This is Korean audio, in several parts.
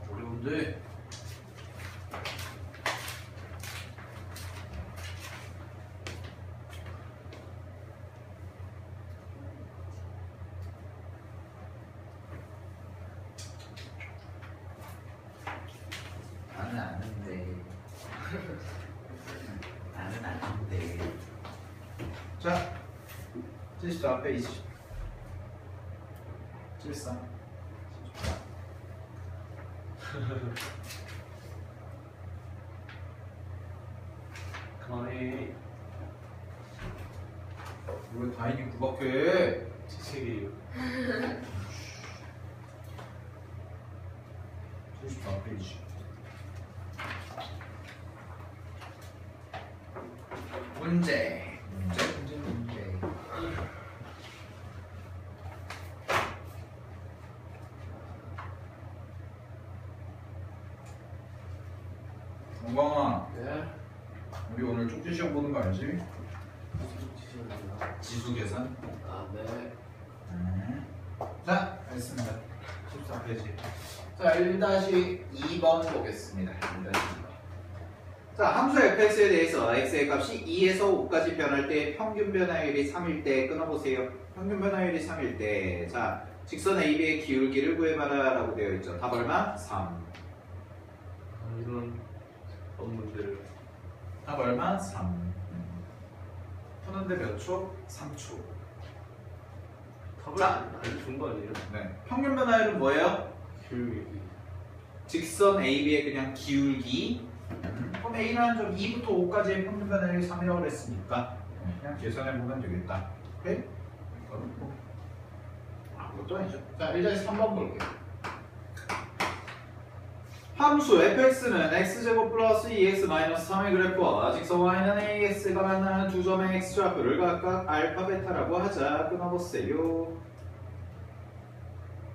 어려운데. 나는 아는데. 나는 아는데. 자, 74 페이지. 73. 그만해. 왜 다인이 구박해? 책이에요. 74 페이지. 문제. 영광아, 네. 우리 오늘 쪽지 시험 보는 거 알지? 무슨 짓이야? 지수 계산. 아, 네. 자, 알겠습니다. 14페이지. 자, 1-2번 보겠습니다. 1-2번. 자, 함수 fx에 대해서 x의 값이 2에서 5까지 변할 때 평균 변화율이 3일 때 끊어보세요. 평균 변화율이 3일 때. 자, 직선 AB의 기울기를 구해봐라 라고 되어 있죠. 답 얼마? 3. 이런 문제를. 답 얼마? 3. 푸는데 몇 초? 3초. 답을 자. 알려준 거 아니에요? 네. 평균 변화율은 뭐예요? 교육이. 직선 AB의 그냥 기울기. 그럼 A라는 점 2부터 5까지의 평균 변화율이 3이라고 그랬으니까 그냥 계산해보면 되겠다. 오케이? 이거는 뭐 아무것도 아니죠. 자, 1-3번 볼게요. 함수 fx는 x제곱 플러스 2x 마이너스 3의 그래프와 직선 y는 ax가 만나는 두 점의 x좌표를 각각 알파, 베타라고 하자. 끊어보세요.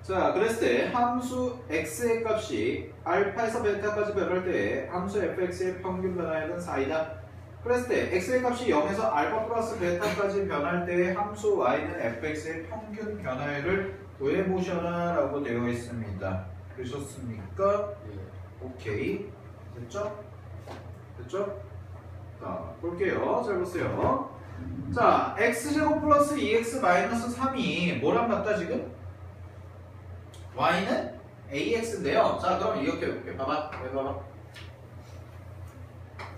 자, 그랬을 때 함수 x의 값이 알파에서 베타까지 변할 때 함수 fx의 평균 변화율은 4이다. 그랬을 때 x의 값이 0에서 알파 플러스 베타까지 변할 때 함수 y는 fx의 평균 변화율을 구해보셔라 라고 되어 있습니다. 되셨습니까? 예. 오케이. 됐죠? 됐죠? 자, 볼게요. 잘 보세요. 자, x제곱 플러스 2x 마이너스 3이 뭐랑 같다 지금? y는 ax인데요. 자, 그럼 이렇게 해볼게요. 봐봐. 여기 봐봐.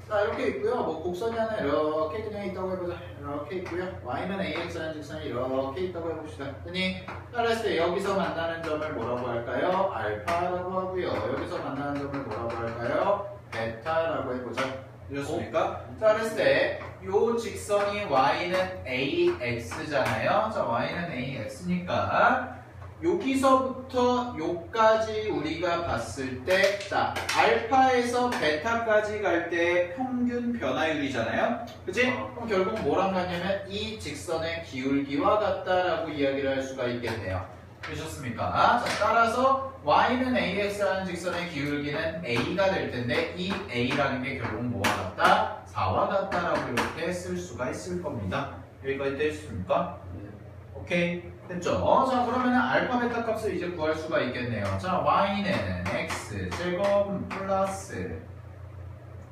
자, 이렇게 있고요. 뭐 곡선이 하나 이렇게 그냥 있다고 해보자. 이렇게 있고요. y는 ax라는 직선이 이렇게 있다고 해봅시다. 그랬더니 그랬을 때 여기서 만나는 점을 뭐라고 할까요? 알파라고 하고요. 여기서 만나는 점을 뭐라고 할까요? 베타라고 해보자. 되셨습니까? 자, 그랬을 때 요 직선이 y는 ax잖아요. 자, y는 ax니까 여기서부터 요까지 우리가 봤을 때, 자, 알파에서 베타까지 갈 때 평균 변화율이잖아요. 그치? 그럼 결국 뭐랑 같냐면 이 직선의 기울기와 같다라고 이야기를 할 수가 있겠네요. 되셨습니까? 자, 따라서 y는 ax라는 직선의 기울기는 a가 될 텐데 이 a라는 게 결국 뭐와 같다? 4와 같다라고 이렇게 쓸 수가 있을 겁니다. 여기까지 되셨습니까? 네. 오케이. 됐죠? 자, 그러면은 알파 베타 값을 이제 구할 수가 있겠네요. 자, y는 x 제곱 플러스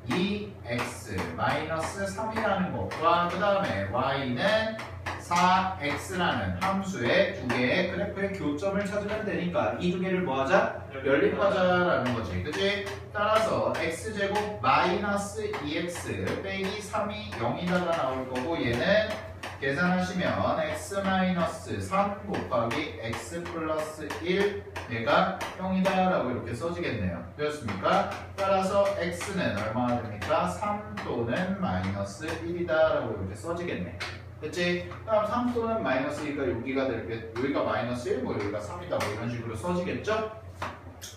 2x 마이너스 3이라는 것과 그 다음에 y는 4x라는 함수의 두 개의 그래프의 교점을 찾으면 되니까 이 두 개를 뭐 하자? 연립하자라는 거지. 그치? 따라서 x제곱 마이너스 2x 빼기 3이 0이다가 나올 거고 얘는 계산하시면 x 마이너스 3 곱하기 x 플러스 1 얘가 0이다 라고 이렇게 써지겠네요. 되었습니까? 따라서 x는 얼마나 됩니까? 3 또는 마이너스 1이다 라고 이렇게 써지겠네. 그치? 그럼 3 또는 마이너스 1가 여기가 되겠, 여기가 마이너스 1, 뭐 여기가 3이다 뭐 이런 식으로 써지겠죠?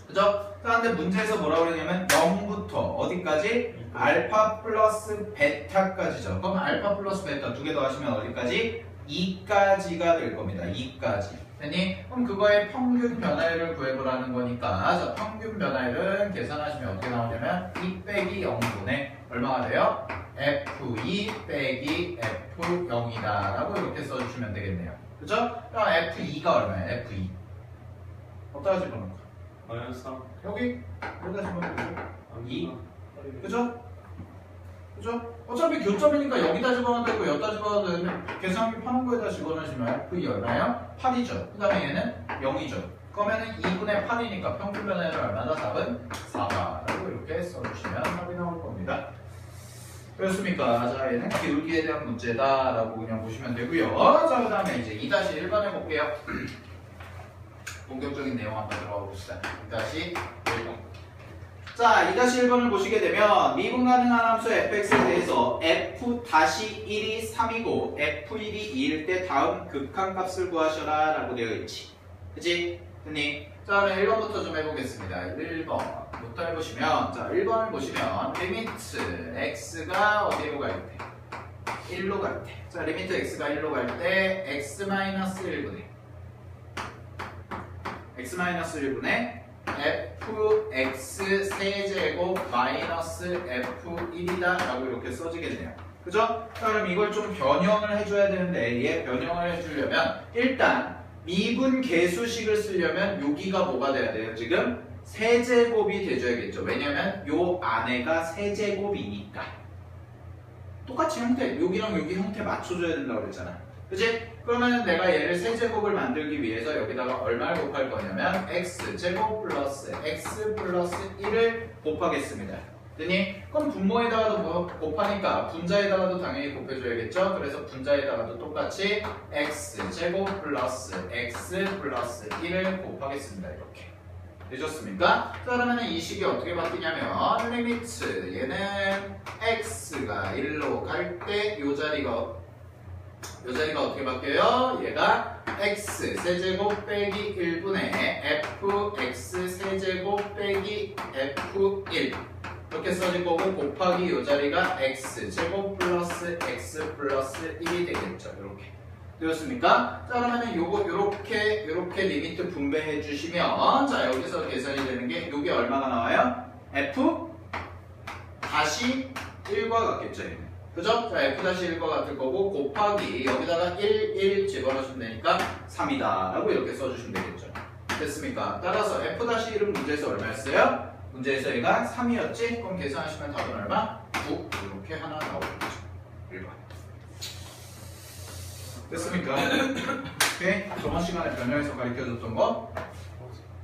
그죠? 그런데 문제에서 뭐라고 그러냐면 0부터 어디까지? 알파 플러스 베타까지죠. 그럼 알파 플러스 베타 두 개 더하시면 어디까지? 2까지가 될 겁니다. 2까지. 됐니? 그럼 그거의 평균 변화율을 구해보라는 거니까 자, 평균 변화율은 계산하시면 어떻게 나오냐면 2 빼기 0분의 얼마가 돼요? F2 빼기 F0이다 라고 이렇게 써주시면 되겠네요. 그죠? 그럼 F2가 얼마야? F2 어디다 집어넣을까? 마이너스 3. 여기다 집어넣을까? 2 그죠? 그죠? 그죠? 어차피 교점이니까 여기다 집어넣어도 되고 여기다 집어넣어도 되는데 계산기 파는 거에다 집어넣으시면 F2 얼마예요? 8이죠. 그 다음에 얘는 0이죠. 그러면은 2분의 8이니까 평균 변화율은 얼마나? 답은 4다라고 이렇게 써주시면 답이 나올 겁니다. 그렇습니까? 자, 얘는 기울기에 대한 문제다라고 그냥 보시면 되고요. 자, 그 다음에 이제 2-1번 해볼게요. 본격적인 내용 한번 들어가 봅시다. 2-1번. 자, 2-1번을 보시게 되면 미분 가능한 함수 fx에 대해서 f-1이 3이고 f1이 2일 때 다음 극한값을 구하셔라 라고 되어 있지. 그치? 됐니? 자, 그럼 1번부터 좀 해보겠습니다. 1번부터 해보시면, 자, 1번을 보시면 리미트 x가 어디로 갈 때? 1로 갈 때. 자, 리미트 x가 1로 갈 때 x-1분의 x-1분의 fx 세제곱 마이너스 f1이다 라고 이렇게 써지겠네요. 그죠? 자, 그럼 이걸 좀 변형을 해줘야 되는데 얘 변형을 해주려면 일단 미분 계수식을 쓰려면 여기가 뭐가 돼야 돼요? 지금 세제곱이 돼줘야겠죠. 왜냐면 요 안에가 세제곱이니까 똑같이 형태, 여기랑 여기 형태 맞춰줘야 된다고 그랬잖아. 그치? 그러면 내가 얘를 세제곱을 만들기 위해서 여기다가 얼마를 곱할 거냐면 x제곱 플러스 x 플러스 1을 곱하겠습니다. 됐니? 그럼 분모에다가도 곱하니까 분자에다가도 당연히 곱해줘야겠죠? 그래서 분자에다가도 똑같이 x제곱 플러스 x 플러스 1을 곱하겠습니다. 이렇게. 되셨습니까? 자, 그러면 이 식이 어떻게 바뀌냐면 리미트 얘는 x가 1로 갈 때 이 자리가 어떻게 바뀌어요? 얘가 x 세제곱 빼기 1분의 fx 세제곱 빼기 f1 이렇게 써질 거고 곱하기 이 자리가 x 제곱 플러스 x 플러스 1이 되겠죠. 이렇게 되었습니까? 자, 그러면은 요렇게 리미트 분배해 주시면 자, 여기서 계산이 되는 게 요게 얼마가 나와요? f 다시 1과 같겠죠. 얘는. 그죠? 자, f-1과 같을 거고 곱하기 여기다가 1 집어넣으시면 되니까 3이다 라고 이렇게 써주시면 되겠죠. 됐습니까? 따라서 f-1은 문제에서 얼마였어요? 문제에서 얘가 3이었지? 그럼 계산하시면 답은 얼마? 9 이렇게 하나 나오겠죠. 1번 됐습니까? 오케이? 저번 시간에 변형해서 가르쳐줬던 거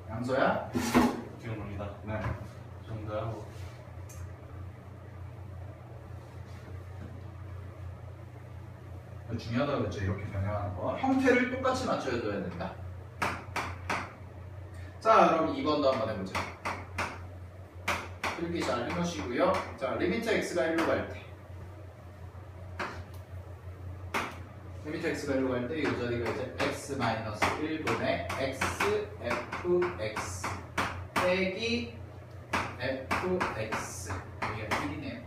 양서야? 기억납니다. 네. 정답. 중요하다고 그랬죠. 이렇게 변형하는 거. 형태를 똑같이 맞춰줘야 된다. 자, 그럼 2번도 한번 해보자. 필기 잘 해놓으시고요. 자, 리미트 x가 1로 갈 때. 리미트 x가 1로 갈 때 이 자리가 이제 x-1분의 x, fx 빼기 fx 여기가 1이네요.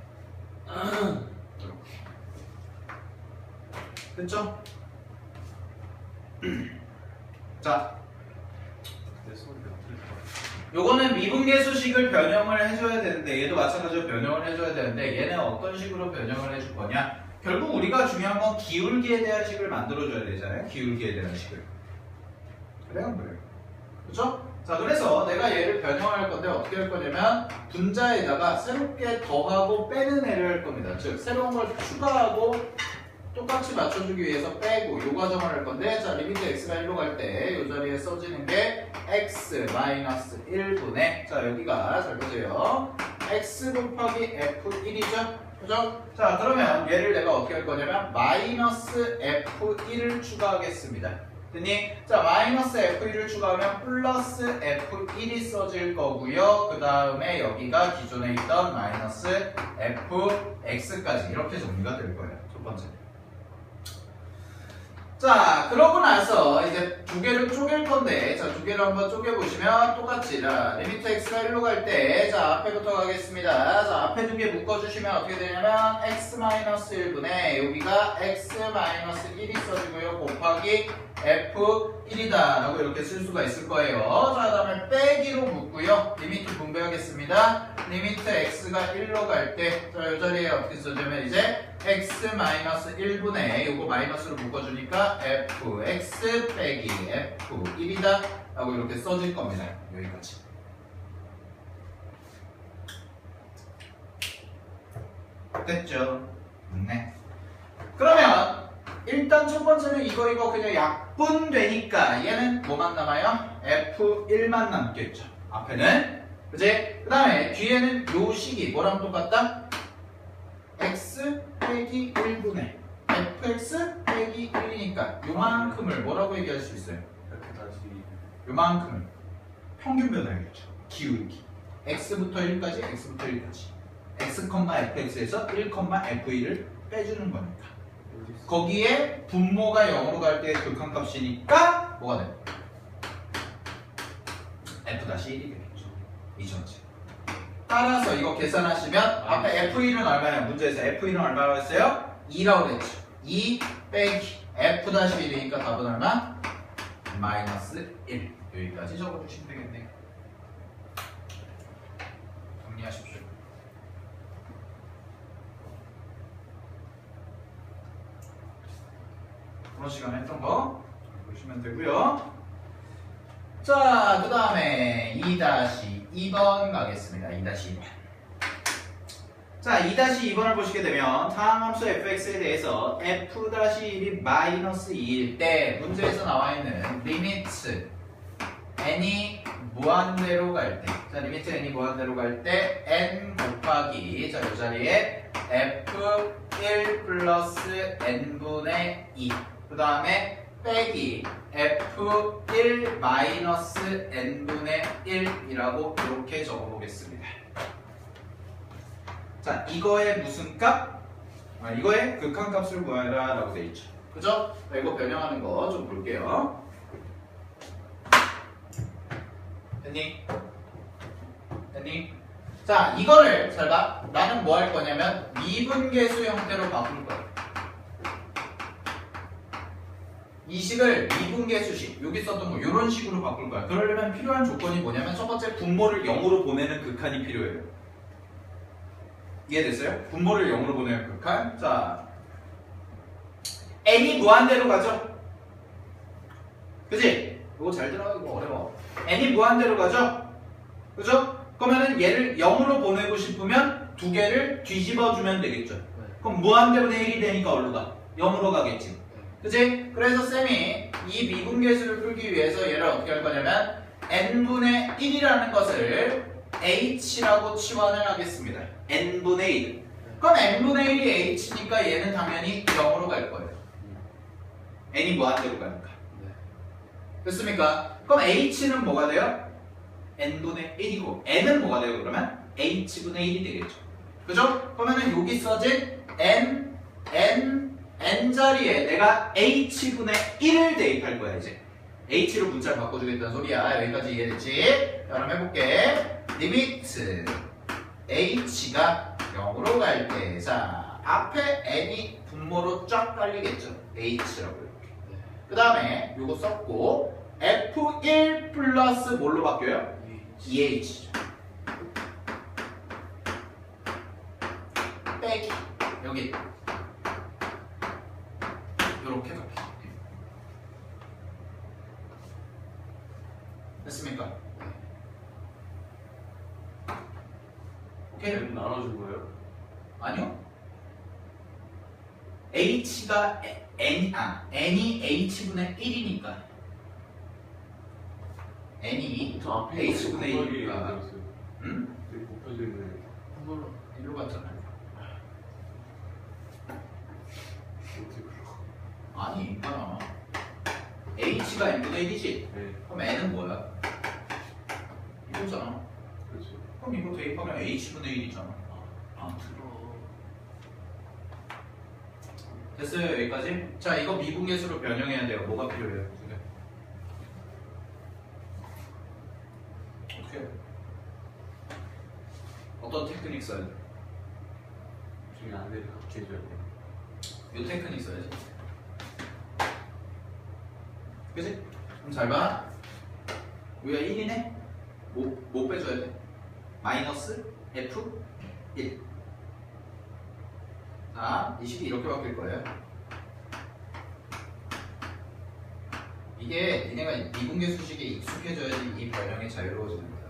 됐죠? 자, 요거는 미분계수식을 변형을 해줘야 되는데 얘도 마찬가지로 변형을 해줘야 되는데 얘는 어떤 식으로 변형을 해줄 거냐? 결국 우리가 중요한 건 기울기에 대한 식을 만들어줘야 되잖아요. 기울기에 대한 식을. 그래요? 안 그래요? 그죠? 자, 그래서 내가 얘를 변형할 건데 어떻게 할 거냐면 분자에다가 새롭게 더하고 빼는 애를 할 겁니다. 즉 새로운 걸 추가하고 똑같이 맞춰주기 위해서 빼고 요 과정을 할 건데 자, 리미트 x가 1로 갈 때 요 자리에 써지는 게 x-1분의 자, 여기가 잘 보세요. x 곱하기 f1이죠? 그죠? 자, 그러면 얘를 내가 어떻게 할 거냐면 마이너스 f1을 추가하겠습니다. 됐니? 자, 마이너스 f1을 추가하면 플러스 f1이 써질 거고요. 그 다음에 여기가 기존에 있던 마이너스 fx까지 이렇게 정리가 될 거예요. 첫 번째. 자, 그러고 나서 이제 두 개를 쪼갤 건데 자, 두 개를 한번 쪼개보시면 똑같이 자, 리미트 x가 1로 갈 때 자, 앞에부터 가겠습니다. 자, 앞에 두 개 묶어주시면 어떻게 되냐면 x-1분의 여기가 x-1이 써지고요. 곱하기 F1이다 라고 이렇게 쓸 수가 있을 거예요. 자, 그 다음에 빼기로 묶고요. 리미트 분배하겠습니다. 리미트 x가 1로 갈 때, 자, 이 자리에 어떻게 쓰자면 이제 x-1분의 요거 마이너스로 묶어주니까 fx 빼기 f1이다 라고 이렇게 써질 겁니다. 여기까지. 됐죠? 네. 그러면 일단 첫 번째는 이거 그냥 약분되니까 얘는 뭐만 남아요? F1만 남겠죠. 앞에는. 그치? 그 다음에 뒤에는 요 식이 뭐랑 똑같다? x 빼기 1분의 fx 빼기 1이니까 요만큼을 뭐라고 얘기할 수 있어요? 이렇게 다시 요만큼을 평균 변화겠죠. 기울기. x부터 1까지, x부터 1까지. x, fx에서 1, f1을 빼주는 거니까. 거기에 분모가 0으로 갈 때 극한값이니까 뭐가 돼? f-1이 되겠죠. 이 전체. 따라서 이거 계산하시면 앞에 f1은 얼마예요? 문제에서 f1은 얼마라고 했어요? 2라고 했죠. 2 빼기 f-1이니까 답은 얼마? 마이너스 1. 여기까지 적어주시면 되겠네요. 정리하십시오. 그런 시간에 했던 거 보시면 되고요. 자, 그 다음에 2-2번 가겠습니다. 2-2번. 자, 2-2번을 보시게 되면 다음 함수 fx에 대해서 f-1이 마이너스 2일 때 문제에서 나와 있는 리미트 n이 무한대로 갈 때, 자, 리미트 n이 무한대로 갈 때 n 곱하기, 자, 이 자리에 f1 플러스 n분의 2, 그 다음에 빼기 f1 마이너스 n분의 1이라고 이렇게 적어보겠습니다. 자, 이거의 무슨 값? 이거의 극한값을 구하라 라고 되어 있죠. 그죠? 이거 변형하는 거 좀 볼게요. 됐니? 됐니? 자, 이거를 잘 봐. 나는 뭐 할 거냐면 미분계수 형태로 바꿀 거야. 이 식을 미분계수식, 여기 썼던 거 이런 식으로 바꿀 거야. 그러려면 필요한 조건이 뭐냐면 첫 번째 분모를 0으로 보내는 극한이 필요해요. 이해됐어요? 분모를 0으로 보내는 극한. 자, n이 무한대로 가죠? 그치? 이거 잘 들어. 이거 어려워. n이 무한대로 가죠? 그죠? 그러면은 얘를 0으로 보내고 싶으면 두 개를 뒤집어 주면 되겠죠. 그럼 무한대분의 1이 되니까 어디로 가? 0으로 가겠지. 그치? 그래서 쌤이 이 미분계수를 풀기 위해서 얘를 어떻게 할 거냐면 n분의 1이라는 것을 h라고 치환을 하겠습니다. n분의 1. 그럼 n분의 1이 h니까 얘는 당연히 0으로 갈 거예요. n이 무한대로 가니까. 됐습니까? 그럼 h는 뭐가 돼요? n분의 1이고 n은 뭐가 돼요? 그러면 h분의 1이 되겠죠. 그죠? 그러면은 여기 써진 n 자리에 내가 h분의 1을 대입할 거야 이제. h로 문자를 바꿔주겠다는 소리야. 여기까지 이해됐지? 자, 그럼 해볼게. 리미트 h가 0으로 갈 때, 자, 앞에 n이 분모로 쫙 깔리겠죠. h라고 이렇게. 그 다음에 요거 썼고 f1 플러스 뭘로 바뀌어요? 2h 빼기 여기 요렇게 바뀌어요. 됐습니까? 오케이? n 나눠준 거예요? 아니요. h가 n이 h분의 1이니까 n이 저 앞에 h분의 1이니까 응? 되게 곱혀져 있는 그걸로 일로 갔잖아요. 어떻게 그러? 아니 이거야. h가 n분의 1이지? 네, 그럼 n은 뭐야? 이거잖아. 그렇죠. 그럼 이거 대입하면 h분의 1이잖아. 아 들어. 됐어요 여기까지? 자 이거 미분계수로 변형해야 돼요. 뭐가 필요해요? 어떻게 해요? 어떤 테크닉 써야 돼? 중에 안대를 각해줘야 돼요. 이 테크닉 써야지. 그치? 그럼 잘 봐. 우리가 1이네? 뭐 빼줘야 돼? 마이너스 F 1. 자, 이 식이 이렇게 바뀔 거예요. 이게 니네가 미분계 수식에 익숙해져야지 이 변형이 자유로워지는 거야.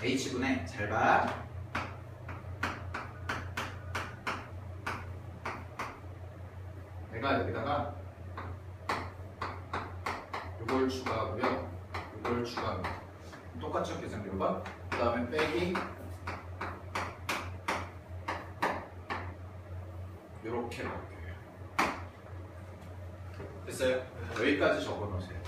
H분의 잘 봐. 내가 여기다가 이걸 추가하고요. 이걸 추가합니다. 똑같이 계산해봐. 그 다음에 빼기 이렇게 바뀌어요. 됐어요? 여기까지 적어놓으세요.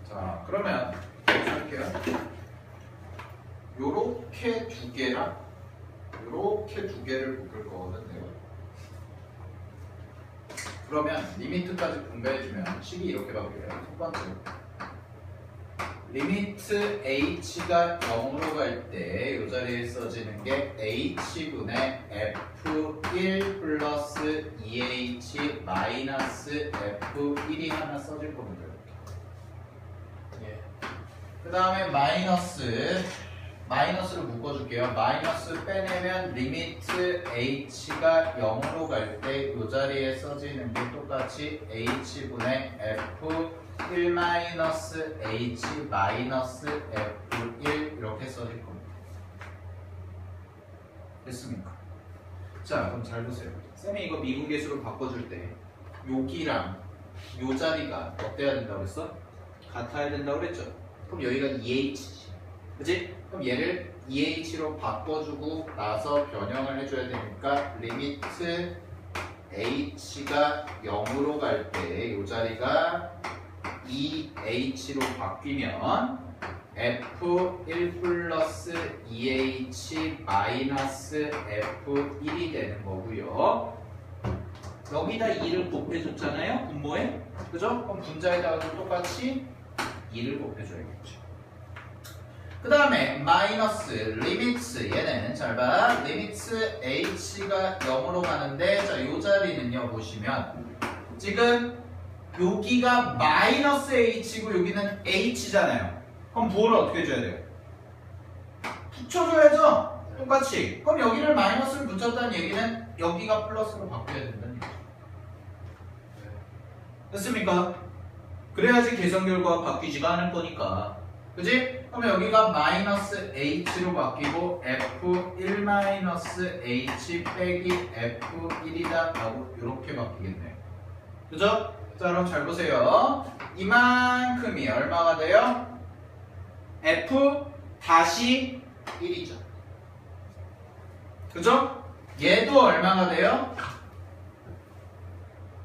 자, 그러면 할게요. 요렇게 두 개랑 요렇게 두 개를 묶을 거거든, 내가. 그러면 리미트까지 분배해주면 식이 이렇게 바뀌어요. 첫 번째로. 리미트 h가 0으로 갈 때 이 자리에 써지는 게 h분의 f1 플러스 2h 마이너스 f1이 하나 써질 겁니다. 그 다음에 마이너스를 묶어줄게요. 마이너스 빼내면 리미트 h가 0으로 갈 때 이 자리에 써지는 게 똑같이 h분의 f1 마이너스 h 마이너스 f1 이렇게 써질 겁니다. 됐습니까? 자, 그럼 잘 보세요. 쌤이 이거 미분계수로 바꿔줄 때 여기랑 이 자리가 어때야 된다고 그랬어? 같아야 된다고 그랬죠? 그럼 여기가 2h지. 그치? 그럼 얘를 2h로 바꿔주고 나서 변형을 해줘야 되니까 리미트 h가 0으로 갈 때 이 자리가 2h로 바뀌면 f1 플러스 2h 마이너스 f1이 되는 거고요. 여기다 2를 곱해줬잖아요. 분모에. 그죠? 그럼 분자에다가도 똑같이 2를 곱해줘야겠죠. 그 다음에 마이너스 리미트 얘는 잘 봐. 리미트 h가 0으로 가는데 자, 요 자리는요 보시면 지금 여기가 마이너스 h고 여기는 h잖아요. 그럼 부호를 어떻게 해줘야 돼요? 붙여줘야죠. 똑같이. 그럼 여기를 마이너스를 붙였다는 얘기는 여기가 플러스로 바뀌어야 된다는 얘기죠. 됐습니까? 그래야지 계산 결과가 바뀌지가 않을 거니까. 그지? 그러면 여기가 마이너스 h로 바뀌고 f1 마이너스 h 빼기 f1이다 라고 이렇게 바뀌겠네요. 그죠? 자, 그럼 잘 보세요. 이만큼이 얼마가 돼요? f 다시 1이죠. 그죠? 얘도 얼마가 돼요?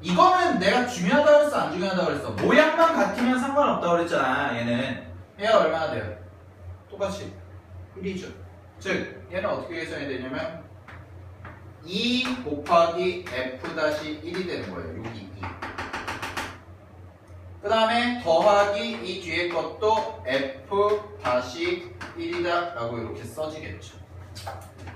이거는 내가 중요하다고 그랬어, 안 중요하다고 그랬어? 모양만 같으면 상관없다고 그랬잖아, 얘는. 얘가 얼마나 돼요? 똑같이 1이죠. 즉, 얘는 어떻게 계산이 되냐면 2 곱하기 f-1이 되는 거예요. 여기 2. 그 다음에 더하기 이 뒤에 것도 f-1이다 라고 이렇게 써지겠죠.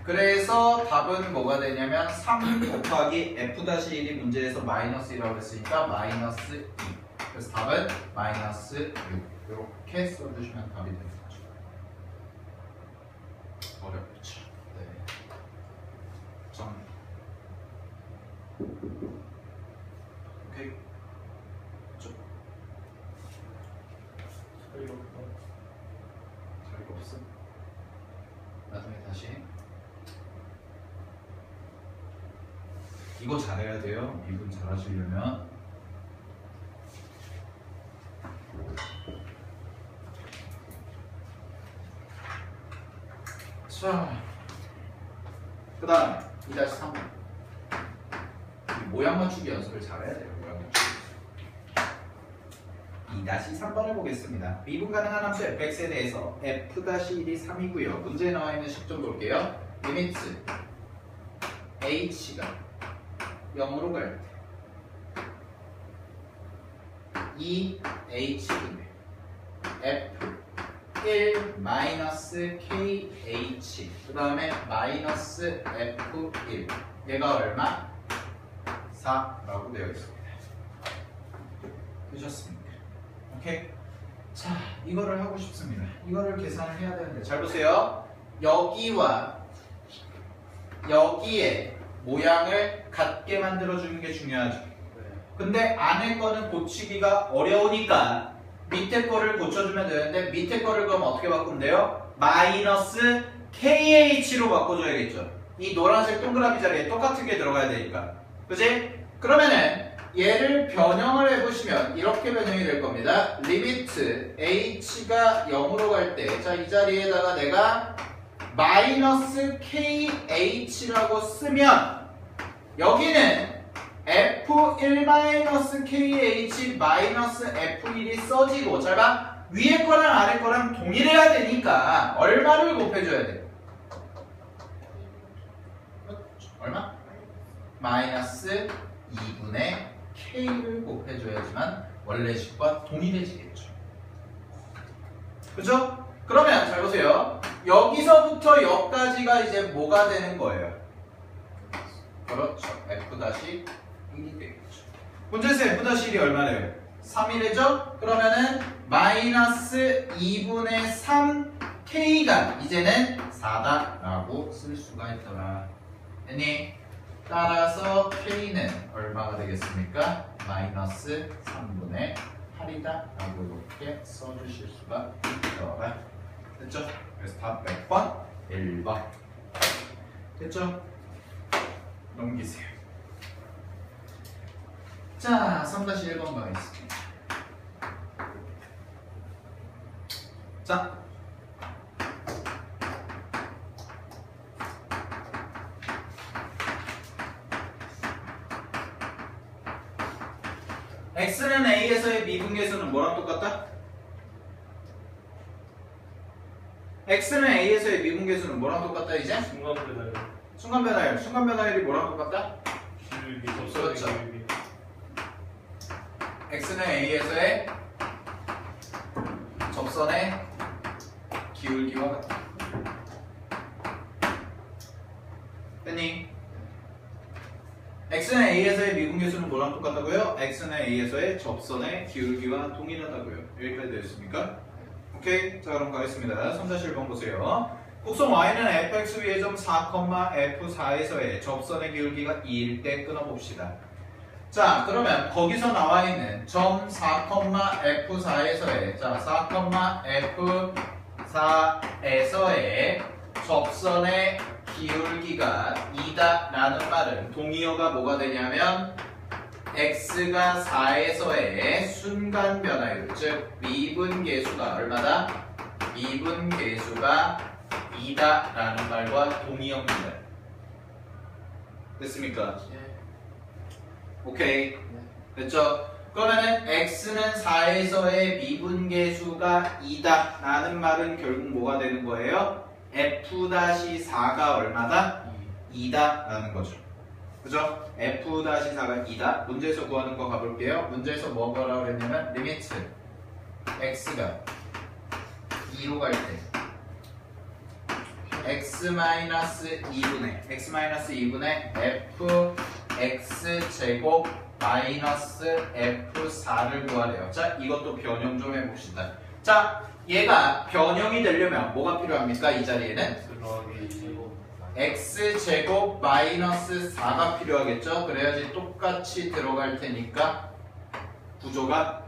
그래서 답은 뭐가 되냐면 3 곱하기 f-1이 문제에서 마이너스 1이라고 했으니까 마이너스 2. 그래서 답은 마이너스 6. 이렇게 써주시면 답이 되는 거죠. 어렵죠. 네. 점. 오케이. 없어. 나중에 다시. 이거 잘해야 돼요. 미분 잘하시려면. 자, 그 다음에 2-3. 모양 맞추기 연습을 잘해야 돼요. 모양 맞추기. 2-3번을 보겠습니다. 미분 가능한 함수 fx에 대해서 f-1이 3이고요. 문제에 나와 있는 식좀 볼게요. 리미트 h가 0으로 갈 때 2h분의 f 1 마이너스 kh 그 다음에 마이너스 f1 얘가 얼마? 4라고 되어 있습니다. 되셨습니까? 오케이? 자, 이거를 하고 싶습니다. 이거를 계산을 해야 되는데 잘 보세요. 여기와 여기에 모양을 같게 만들어주는 게 중요하죠. 근데 안에 거는 고치기가 어려우니까 밑에 거를 고쳐주면 되는데 밑에 거를 그럼 어떻게 바꾸면 돼요? 마이너스 KH로 바꿔줘야겠죠. 이 노란색 동그라미 자리에 똑같은 게 들어가야 되니까. 그치? 그러면은 얘를 변형을 해보시면 이렇게 변형이 될 겁니다. 리미트 H가 0으로 갈 때, 자, 이 자리에다가 내가 마이너스 KH라고 쓰면 여기는 F1-KH 마이너스 F1이 써지고 잘 봐. 위에 거랑 아래 거랑 동일해야 되니까 얼마를 곱해줘야 돼? 얼마? 마이너스 2분의 K를 곱해줘야지만 원래 식과 동일해지겠죠. 그죠? 그러면 잘 보세요. 여기서부터 여기까지가 이제 뭐가 되는 거예요? 그렇죠. F-1이 되겠죠. 문제에서 F-1이 얼마래요? 3이래죠? 그러면은 마이너스 2분의 3K가 이제는 4다라고 쓸 수가 있더라. 됐니? 따라서 K는 얼마가 되겠습니까? 마이너스 3분의 8이다 라고 이렇게 써주실 수가 있더라. 됐죠? 그래서 답 몇 번? 1번. 됐죠? 넘기세요. 자, 3-1번 가겠습니다. 자, x는 a에서의 미분계수는 뭐랑 똑같다? x는 a에서의 미분계수는 뭐랑 똑같다 이제? 중간 배달. 순간 변화율. 순간 변화율이 뭐랑 똑같다? 기울기. 그렇죠. 기울기. x는 a에서의 접선의 기울기와 같다. 됐니? x는 a에서의 미분계수는 뭐랑 똑같다고요? x는 a에서의 접선의 기울기와 동일하다고요. 여기까지 되었습니까? 오케이. 자, 그럼 가겠습니다. 3-1번 보세요. 곡선 y는 fx 위의 점 4, f4에서의 접선의 기울기가 2일 때 끊어봅시다. 자, 그러면 거기서 나와 있는 점 4, f4에서의 자, 4, f4에서의 접선의 기울기가 2다 라는 말은 동의어가 뭐가 되냐면 x가 4에서의 순간 변화율, 즉 미분계수가 얼마다? 미분계수가 2다 라는 말과 동의어입니다. 됐습니까? 오케이. 됐죠? 그러면은 x는 4에서의 미분계수가 2다 라는 말은 결국 뭐가 되는 거예요? f-4가 얼마다? 2다 라는 거죠. 그죠? f-4가 2다. 문제에서 구하는 거 가볼게요. 문제에서 뭐 구하라고 그랬냐면 리미트 x가 2로 갈 때 x-2분의 fx 제곱 마이너스 f4를 구하래요. 자, 이것도 변형 좀 해봅시다. 자, 얘가 변형이 되려면 뭐가 필요합니까? 이 자리에는 x제곱 마이너스 4가 필요하겠죠? 그래야지 똑같이 들어갈 테니까 구조가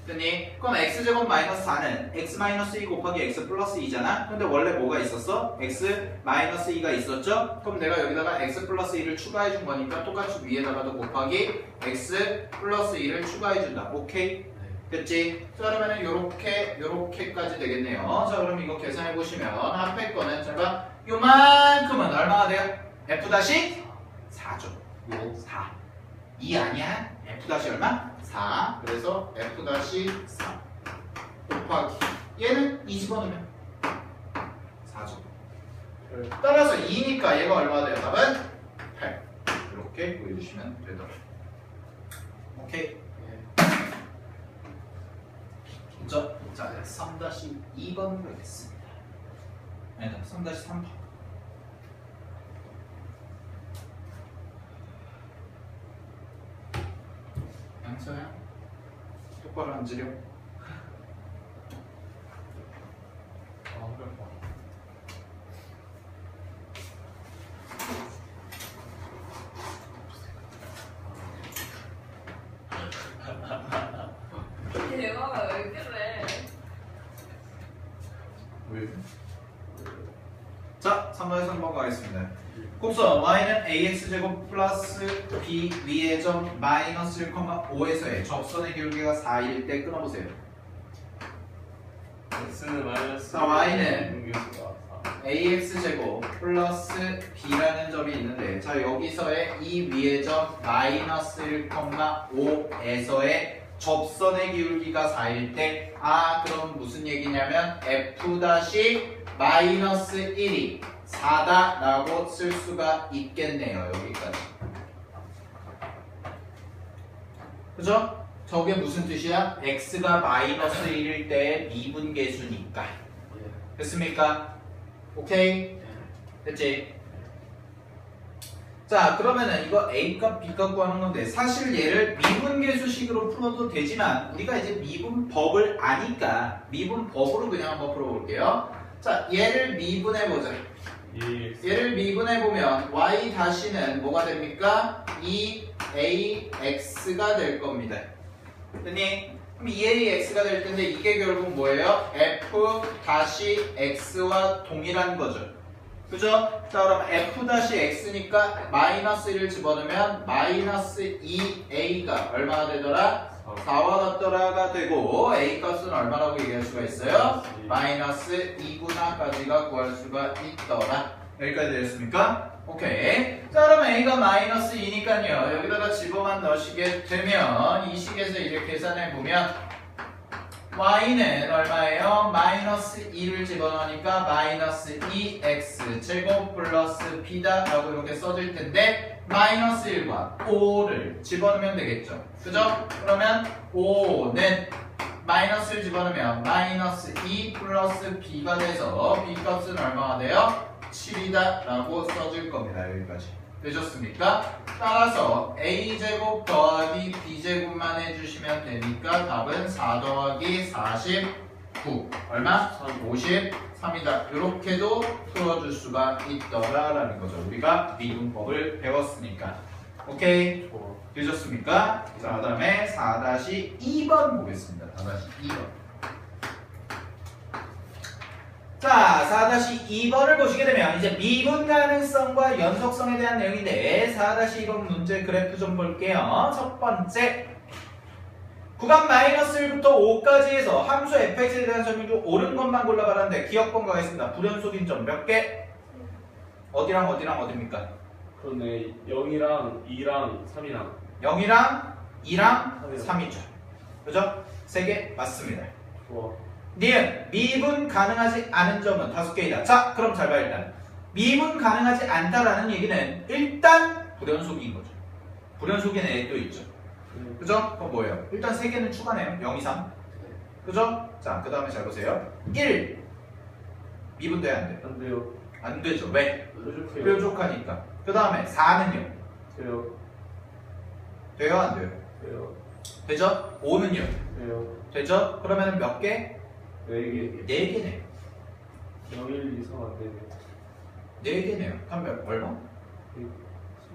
됐니? 그럼 x제곱 마이너스 4는 x 마이너스 2 곱하기 x 플러스 2잖아? 근데 원래 뭐가 있었어? x 마이너스 2가 있었죠? 그럼 내가 여기다가 x 플러스 2를 추가해 준 거니까 똑같이 위에다가도 곱하기 x 플러스 2를 추가해 준다. 오케이? 됐지? 자, 그러면은 요렇게까지 되겠네요. 자, 그럼 이거 계산해 보시면 앞에 거는 제가 요만큼은 얼마가 돼요? f 다시 4죠. 4. 2 아니야? f 다시 얼마? 4. 그래서 f 다시 4 곱하기 얘는 2 집어넣으면 4죠. 따라서 2니까 얘가 얼마가 돼요? 답은 8. 이렇게 보여주시면 되더라고요. 오케이. 그죠? 자, 3-2번 보겠습니다. 아니다, 3-3번. 양서야, 똑바로 앉으려. 대화가 왜 그래? 왜? 자, 3-3번 가겠습니다. 곱선 y는 ax제곱 플러스 b 위의 점 마이너스 1,5에서의 접선의 기울기가 4일 때 끊어보세요. x는 마이너스 자, y는 공개수가 4. ax제곱 플러스 b라는 점이 있는데, 자, 여기서의 이 위의 점 마이너스 1,5에서의 접선의 기울기가 4일 때, 그럼 무슨 얘기냐면 f 마이너스 1이 4다 라고 쓸 수가 있겠네요. 여기까지. 그죠? 저게 무슨 뜻이야? x가 마이너스 1일 때 미분계수니까. 됐습니까? 오케이? 됐지? 자, 그러면은 이거 A값, B값 구하는 건데, 사실 얘를 미분계수식으로 풀어도 되지만 우리가 이제 미분법을 아니까 미분법으로 그냥 한번 풀어볼게요. 자, 얘를 미분해보자. 얘를 미분해보면 y 다시는 뭐가 됩니까? 2ax가 될 겁니다. 됐니? 그럼 2ax가 될 텐데 이게 결국 뭐예요? f 다시 x와 동일한 거죠. 그죠? 자, 그럼 f 다시 x니까 마이너스 1을 집어넣으면 마이너스 2a가 얼마가 되더라? 4와 같더라가 되고 a 값은 얼마라고 얘기할 수가 있어요? 마이너스 2구나까지가 구할 수가 있더라. 여기까지 되셨습니까? 오케이. 자, 그러면 a가 마이너스 2니까요. 여기다가 집어만 넣으시게 되면 이 식에서 이제 계산해 보면 y는 얼마예요? 마이너스 2를 집어넣으니까 마이너스 2x 제곱 플러스 b다 라고 이렇게 써질 텐데 마이너스 1과 5를 집어넣으면 되겠죠. 그죠? 그러면 5는 마이너스를 집어넣으면 마이너스 2 플러스 b가 돼서 b 값은 얼마가 돼요? 7이다 라고 써질 겁니다. 여기까지. 되셨습니까? 따라서 a제곱 더하기 b제곱만 해주시면 되니까 답은 4 더하기 49 얼마? 53이다. 이렇게도 풀어줄 수가 있더라라는 거죠. 우리가 미분법을 배웠으니까. 오케이? 되셨습니까? 자, 그 다음에 4-2번 보겠습니다. 4-2번. 자, 4-2번을 보시게 되면 이제 미분 가능성과 연속성에 대한 내용인데 4-2번 문제 그래프 좀 볼게요. 첫 번째 구간 마이너스 1부터 5까지에서 함수 fx에 대한 설명 중 옳은 것만 골라봐라는데 기억번 가겠습니다. 불연속인 점 몇 개? 어디랑 어디랑 어디입니까? 그러네. 0이랑 2랑 3이랑 0이랑 2랑 3이죠. 그죠? 3개 맞습니다. 좋아. 니은 미분 가능하지 않은 점은 5개이다. 자, 그럼 잘 봐. 일단 미분 가능하지 않다라는 얘기는 일단 불연속인 거죠. 불연속인 애도 있죠. 그죠? 그럼 뭐예요? 일단 3개는 추가네요. 0, 2, 3. 그죠? 자, 그 다음에 잘 보세요. 1 미분돼야 안 돼요? 안 돼요. 안 되죠. 왜? 뾰족해요. 뾰족하니까. 그 다음에 4는요? 돼요. 돼요? 안 돼요? 돼요. 되죠? 5는요? 돼요. 되죠? 그러면 몇 개? 4개. 4개네요. 0, 1, 2, 3 안 되네. 4개네요. 그럼 얼마?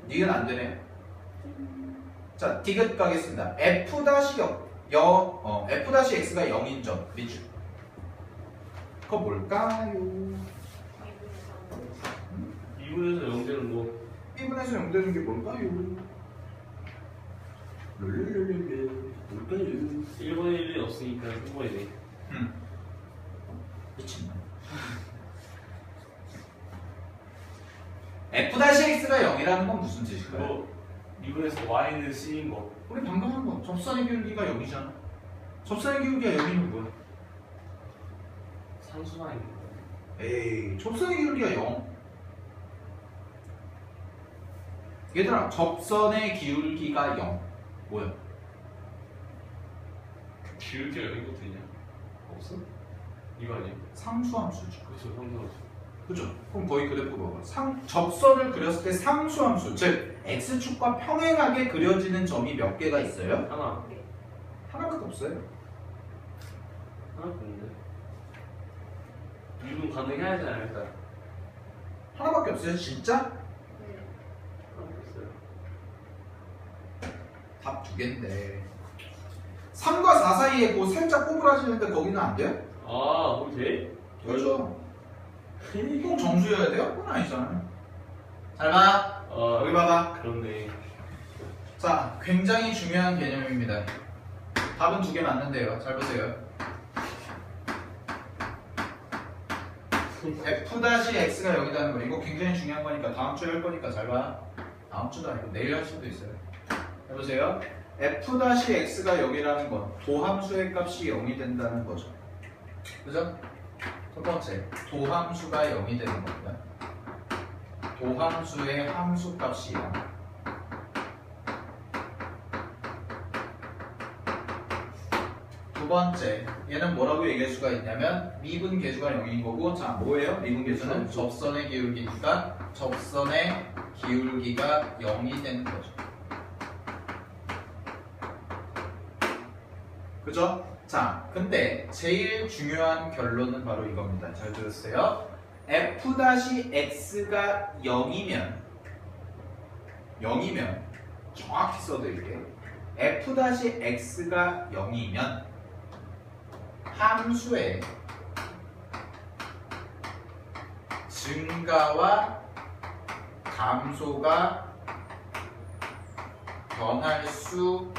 니은 안 되네요. 자, 디귿 가겠습니다. f-역 f-x가 0인 점 미주. 그거 뭘까요? 2분에서 0 되는 거. 1분에서 0 되는 게 뭘까요? 뭘까요? 1번에 1이 없으니까 1번이네. 미친놈. f-x가 0이라는 건 무슨 뜻일까요? 그거 2분에서 y는 c인 거. 우리 방금 한 거. 접선의 기울기가 0이잖아. 접선의 기울기가 0이면 뭐야? 상수만인 거. 에이, 접선의 기울기가 0. 얘들아, 접선의 기울기가 0. 뭐야? 기울기가 여기 것도 있냐? 없어? 이거 아니야? 상수함수죠. 그렇죠, 상수함수. 그죠? 그럼 거의 그래프 봐봐. 접선을 그렸을 때 상수함수, 즉 x축과 평행하게 그려지는 점이 몇 개가 있어요? 하나. 하나밖에 없어요. 하나 없는데. 2분 가능해야 되지 않을까? 하나밖에 없어요. 진짜? 하나 없어요. 답 두 개인데 3과 4 사이에 뭐 살짝 꼬부라지는데 거기는 안 돼요? 아, 거기 돼? 그렇죠. 꼭 정수여야 돼요? 그건 아니잖아요. 잘 봐. 아, 여기 봐봐. 그렇네. 자, 굉장히 중요한 개념입니다. 답은 두 개 맞는데요. 잘 보세요. f-x가 0이라는 거. 이거 굉장히 중요한 거니까 다음 주에 할 거니까 잘 봐. 다음 주도 아니고 내일 할 수도 있어요. 해보세요. f-x가 0이라는 건 도함수의 값이 0이 된다는 거죠. 그죠? 첫 번째, 도함수가 0이 되는 겁니다. 도함수의 함수값이 0. 두 번째, 얘는 뭐라고 얘기할 수가 있냐면 미분 계수가 0인 거고, 자 뭐예요? 미분 계수는 접선의 기울기니까 접선의 기울기가 0이 되는 거죠. 그죠? 자, 근데 제일 중요한 결론은 바로 이겁니다. 잘 들으세요. f-x가 0이면 정확히 써드릴게요. f-x가 0이면 함수의 증가와 감소가 변할 수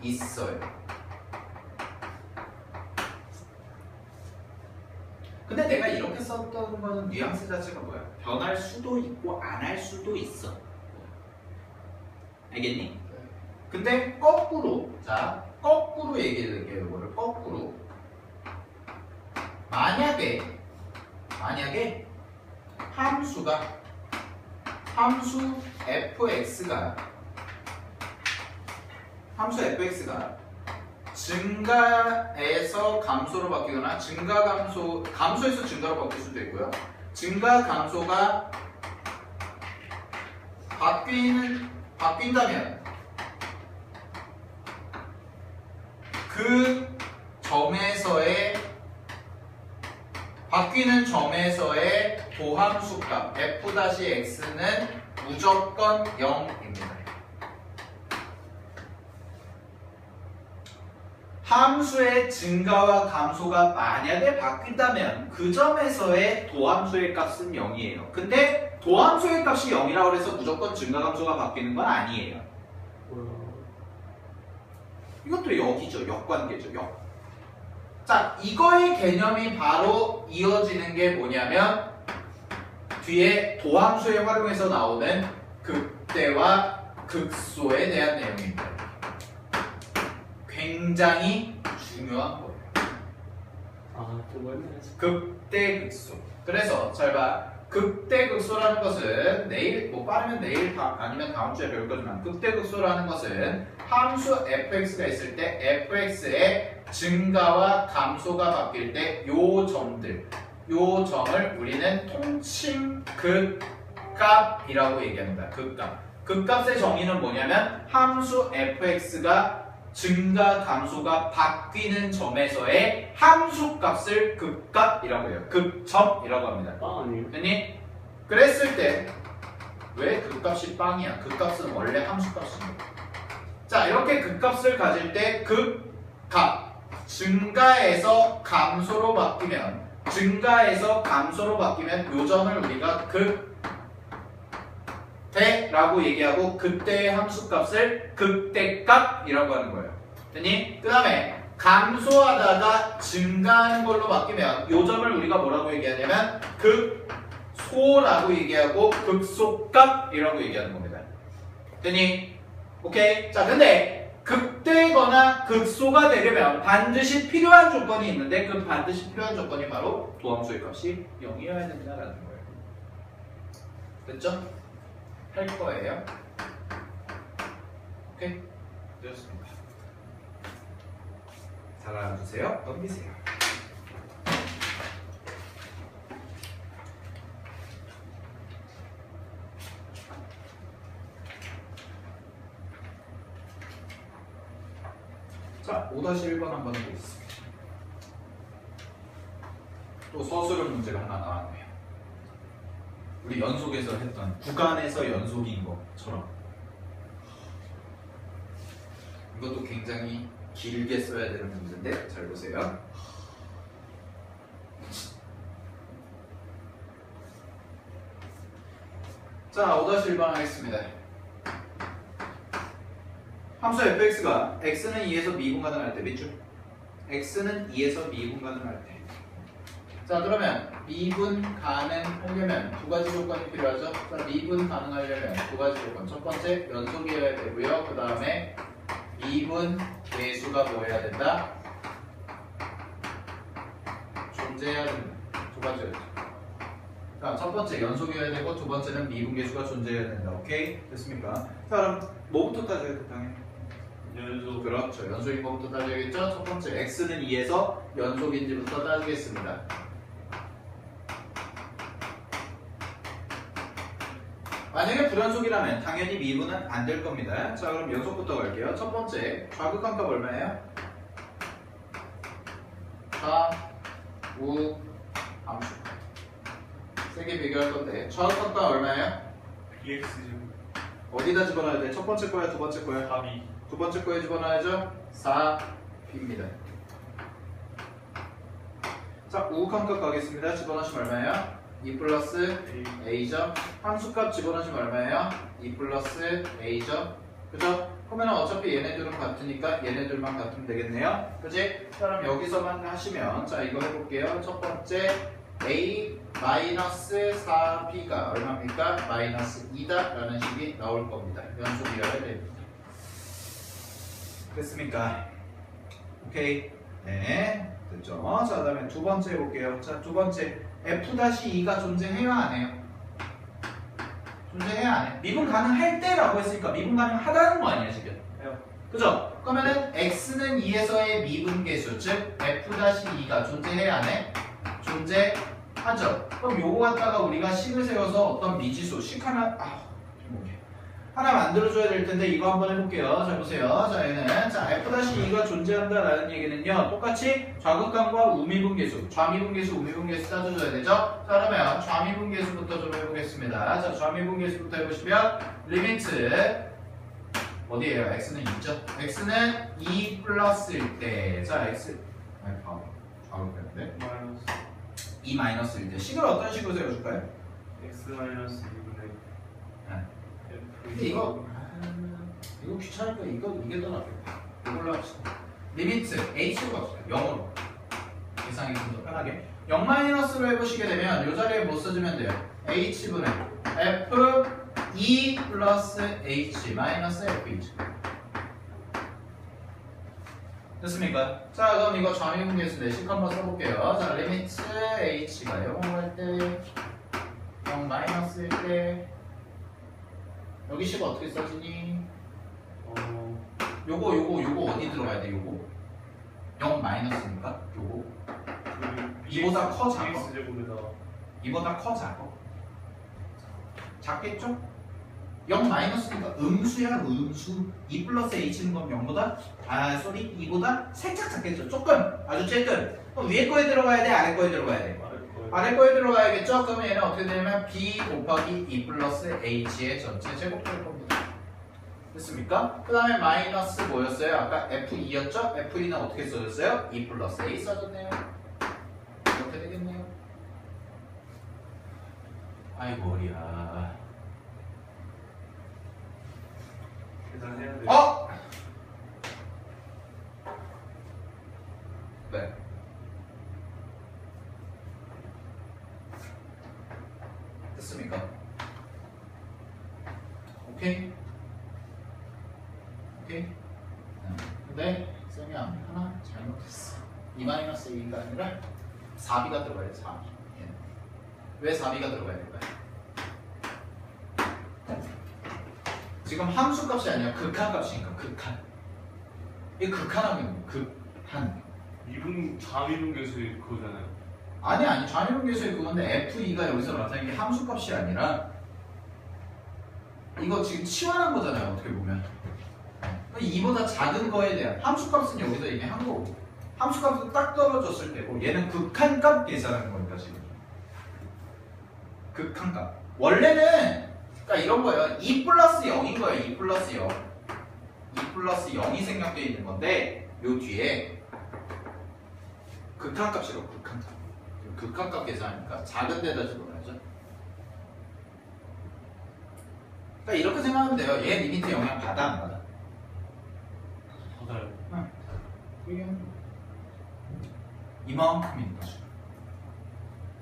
있어요. 근데 내가 이렇게 썼던 거는 뉘앙스 자체가 뭐야? 변할 수도 있고 안 할 수도 있어. 알겠니? 근데 거꾸로, 자 거꾸로 얘기해볼게요. 이거를 거꾸로. 만약에 함수 fx가 증가에서 감소로 바뀌거나 감소에서 증가로 바뀔 수도 있고요. 증가 감소가 바뀐다면 그 점에서의 바뀌는 점에서의 도함수값 f-x는 무조건 0입니다. 함수의 증가와 감소가 만약에 바뀐다면 그 점에서의 도함수의 값은 0이에요. 근데 도함수의 값이 0이라고 해서 무조건 증가 감소가 바뀌는 건 아니에요. 이것도 역이죠. 역관계죠. 역. 자, 이거의 개념이 바로 이어지는 게 뭐냐면 뒤에 도함수에 활용해서 나오는 극대와 극소에 대한 내용입니다. 굉장히 중요한 거예요. 아, 또 했네. 극대 극소. 그래서 잘 봐. 극대 극소라는 것은 내일 빠르면 내일 아니면 다음 주에 배울 거지만 극대 극소라는 것은 함수 fx가 있을 때 fx의 증가와 감소가 바뀔 때 요 점을 우리는 통칭 극값이라고 얘기합니다. 극값. 극값의 정의는 뭐냐면 함수 fx가 증가 감소가 바뀌는 점에서의 함수값을 극값이라고 해요. 극점이라고 합니다. 빵 아니에요? 됐니? 그랬을 때 왜 극값이 빵이야? 극값은 원래 함수값입니다. 자, 이렇게 극값을 가질 때 극값 증가해서 감소로 바뀌면 요 점을 우리가 극대라고 얘기하고 그때의 함수값을 극대값이라고 하는 거예요. 됐니? 그 다음에 감소하다가 증가하는 걸로 바뀌면 요 점을 우리가 뭐라고 얘기하냐면 극소라고 얘기하고 극소값이라고 얘기하는 겁니다. 됐니? 오케이? 자, 근데 극대거나 극소가 되려면 반드시 필요한 조건이 있는데 그 반드시 필요한 조건이 바로 도함수의 값이 0이어야 된다라는 거예요. 됐죠? 할 거예요. 오케이? 되었습니다. 잘 알아주세요. 넘기세요. 자, 5-1번 한번 해보겠습니다. 또 서술형 문제가 하나 나왔네요. 우리 연속에서 했던 구간에서 연속인 것처럼 이것도 굉장히 길게 써야 되는 문제인데 잘 보세요. 자, 5-1번 하겠습니다. 함수 fx가 x는 2에서 미분 가능할 때 밑줄 x는 2에서 미분 가능할 때 자, 그러면 미분 가능하려면 두 가지 조건이 필요하죠. 자, 미분 가능하려면 두 가지 조건. 첫 번째 연속이어야 되고요. 그 다음에 미분 계수가 뭐 해야 된다? 존재해야 된다. 두 가지였죠. 자, 첫 번째 연속이어야 되고 두 번째는 미분 계수가 존재해야 된다. 오케이? 됐습니까? 자, 그럼 뭐부터 따져야 돼? 당연히 연속. 그렇죠. 연속인 것부터 따져야겠죠. 첫 번째 x는 2에서 연속인지부터 따지겠습니다. 만약에 불연속이라면 당연히 미분은 안 될 겁니다. 자, 그럼 연속부터 갈게요. 첫 번째 좌극한 값 얼마예요? 좌우 함수 세개 비교할 건데 좌극한 값 얼마예요? bx제곱. 어디다 집어넣어야 돼? 첫 번째 거야, 두 번째 거야? 답이. 두 번째 거에 집어넣어야죠? 4b입니다. 자, 우극한 값 가겠습니다. 집어넣으시면 얼마예요? 2 플러스 a죠. 함수값 집어넣으시면 얼마예요? 2 플러스 a죠. 그죠? 그러면 어차피 얘네들은 같으니까 얘네들만 같으면 되겠네요. 그지? 그럼 여기서만 하시면 자, 이거 해볼게요. 첫 번째 a 마이너스 4b가 얼마입니까? 마이너스 2다 라는 식이 나올 겁니다. 연속이어야 됩니다. 됐습니까? 오케이. 네, 됐죠. 자, 그다음에 두 번째 해볼게요. 자, 두 번째 f-2가 존재해요, 안 해요? 존재해요, 안 해요? 미분 가능할 때라고 했으니까 미분 가능하다는 거 아니야, 지금? 해요. 그죠? 그러면은 x는 2에서의 미분 계수, 즉 f-2가 존재해요, 안 해? 존재하죠. 그럼 요거 갖다가 우리가 식을 세워서 어떤 미지수, 식 하나, 하나 만들어줘야 될 텐데 이거 한번 해볼게요. 자, 보세요. 자, 얘는 자 f-2가 존재한다라는 얘기는요. 똑같이 좌극한과 우미분계수, 좌미분계수, 우미분계수 따져줘야 되죠. 자, 그러면 좌미분계수부터 좀 해보겠습니다. 자, 좌미분계수부터 해보시면 리미트 어디에요? x는 2죠. x는 2 플러스일 때, 자, x 아니 좌극했는데 마이너스 2 마이너스일 때 식을 어떤 식으로 세워줄까요? x 마이너스 2분의 근데 이거 귀찮으니까 이게 더 낫겠다. 이걸로 합시다. 리미트 h로 갑시다. 0으로 계산이 좀 더 편하게 0-로 해보시게 되면 이 자리에 뭐 써주면 돼요? h분의 f 2 플러스 h 마이너스 fh 됐습니까? 자, 그럼 이거 좌미분계수인데 식 한번 써볼게요. 자, 리미트 h가 0으로 할 때 0 마이너스일 때 여기 식 어떻게 써지니? 요거 어디 들어가야 돼? 요거 0 마이너스니까 요거 이보다 커 작아? bx제곱에다가 이보다 커 작아? 작겠죠? 0 마이너스니까 음수야 음수 2 플러스 h는 건 0보다 이보다 살짝 작겠죠? 조금 아주 조금 그럼 위에 거에 들어가야 돼? 아래 거에 들어가야 돼? 아래 거에 들어가야겠죠? 그러면 얘는 어떻게 되냐면 b 곱하기 2 플러스 h의 전체 제곱 될 겁니다. 됐습니까? 그 다음에 마이너스 뭐였어요? 아까 F2였죠? F2는 어떻게 써졌어요? 2 플러스 A 써졌네요. 이렇게 되겠네요. 아이 머리야. 계산해야 돼. 어? 네. 됐습니까? 오케이? 오케이? 근데 쌤이 하나 잘못했어. 2-A가 아니라 4B가 들어가야 돼. 4B. 왜 4B가 들어가야 될까요? 지금 함수값이 아니라 극한값이니까 극한. 이 극한하면 극한. 이분 자미분계수의 그거잖아요. 아니 좌미분계수의 그건데 F2가 여기서 나타나는 게 함수값이 아니라 이거 지금 치환한 거잖아요. 어떻게 보면 2보다 작은 거에 대한 함수값은 여기서 이미 한 거고 함수값은 딱 떨어졌을 때고 얘는 극한값 계산하는 거니까 지금 극한값 원래는 그러니까 이런 거예요. 2 플러스 0인 거예요. 2 플러스 0 2 플러스 0이 생략되어 있는 건데 요 뒤에 극한값이라고 극한값 계산하니까 작은 데다 집어넣어야죠. 그러니까 이렇게 생각하면 돼요. 얘 리미트 영향 받아 안 받아? 받아요. 응. 이게 이만큼이니까.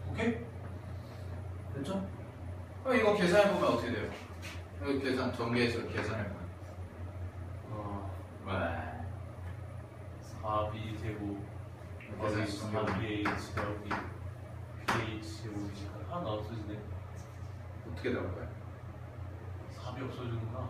오케이? 됐죠? 그럼 이거 계산해보면 어떻게 돼요? 이거 계산 전개해서 계산해보면 와 4B 제곱 여기 4BH 여기 BH 제곱이니까 하나 없어지네. 어떻게 나올까요? 4B 없어지는구나.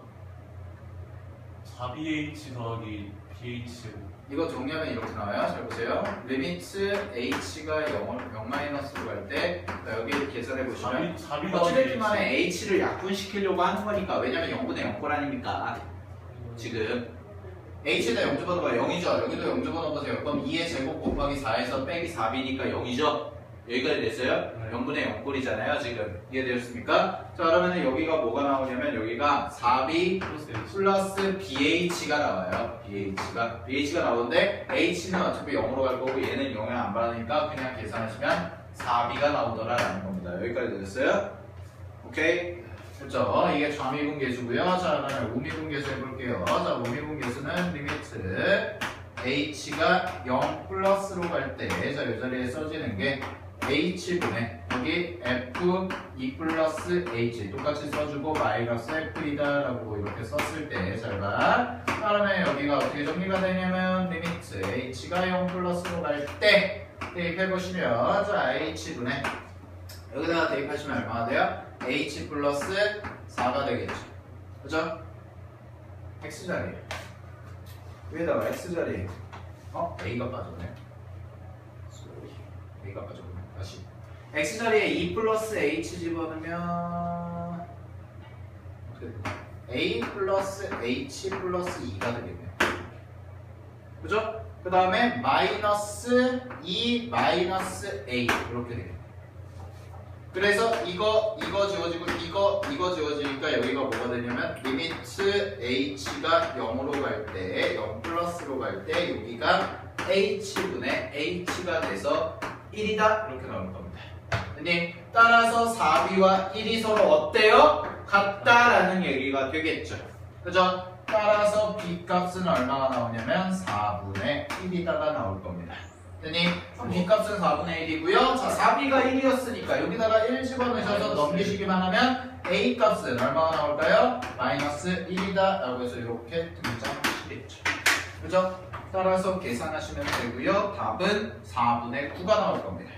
4BH 더하기 BH 제곱. 이거 정리하면 이렇게 나와요. 잘 보세요. 리미트 h가 0 마이너스로 갈 때 여기 계산해 보시면 4B 어찌됐지만 h를 약분시키려고 하는 거니까 왜냐면 0분의 0꼴 아닙니까? 지금 h에다 0 집어넣어봐 0이죠. 여기도 0 집어넣어보세요. 그럼 2의 제곱 곱하기 4에서 빼기 4b니까 0이죠. 여기까지 됐어요? 네. 0분의 0꼴이잖아요. 지금 이해되셨습니까? 자 그러면 여기가 뭐가 나오냐면 여기가 4b 플러스 BH가 나와요. BH가 나오는데 H는 어차피 0으로 갈 거고 얘는 영향 안 받으니까 그냥 계산하시면 4B가 나오더라라는 겁니다. 여기까지 되셨어요? 오케이? 됐죠? 이게 좌미분계수고요. 자 그러면 우미분계수 해볼게요. 자 우미분계수는 리미트 H가 0 플러스로 갈 때 자 이 자리에 써지는 게 H분의 여기 F2 플러스 H 똑같이 써주고 마이너스 F이다 라고 이렇게 썼을 때 자 그러면 여기가 어떻게 정리가 되냐면 리미트 H가 0 플러스로 갈 때 대입해보시면 자 H분의 여기다가 대입하시면 얼마가 돼요? H 플러스 4가 되겠죠. 그죠? X자리 위에다가 X자리 A가 빠졌네. A가 빠졌네. 다시 X자리에 2 플러스 H 집어넣으면 어떻게 되나? A 플러스 H 플러스 2가 되겠네요. 그죠? 그 다음에 마이너스 2 마이너스 A 이렇게 되겠네요. 그래서 이거 지워지고 이거 지워지니까 여기가 뭐가 되냐면 리미트 H가 0으로 갈 때 0 플러스로 갈 때 여기가 H분의 H가 돼서 1이다 이렇게 나올 겁니다. 근데 따라서 4B와 1이 서로 어때요? 같다라는 얘기가 되겠죠. 그죠? 따라서 B 값은 얼마가 나오냐면 4분의 1이다가 나올 겁니다. 됐니? B 값은 4분의 1이고요. 자, 4B가 1이었으니까 여기다가 1 집어넣으셔서 넘기시기만 하면 A 값은 얼마가 나올까요? 마이너스 1이다 라고 해서 이렇게 등장하시겠죠. 그죠? 따라서 계산하시면 되고요. 답은 4분의 9가 나올 겁니다.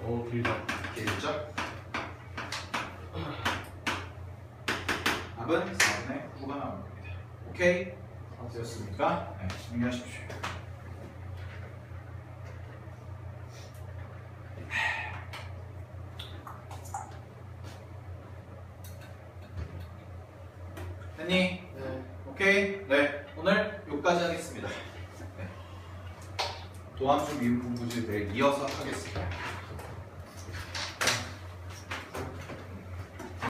오 길다. 길죠? 답은 4분의 9가 나올 겁니다. 오케이? 되었습니까? 네, 정리하십시오. 됐니? 네. 오케이? 네. 오늘 여기까지 하겠습니다. 네. 도함수 미분 공부지 내일 이어서 하겠습니다.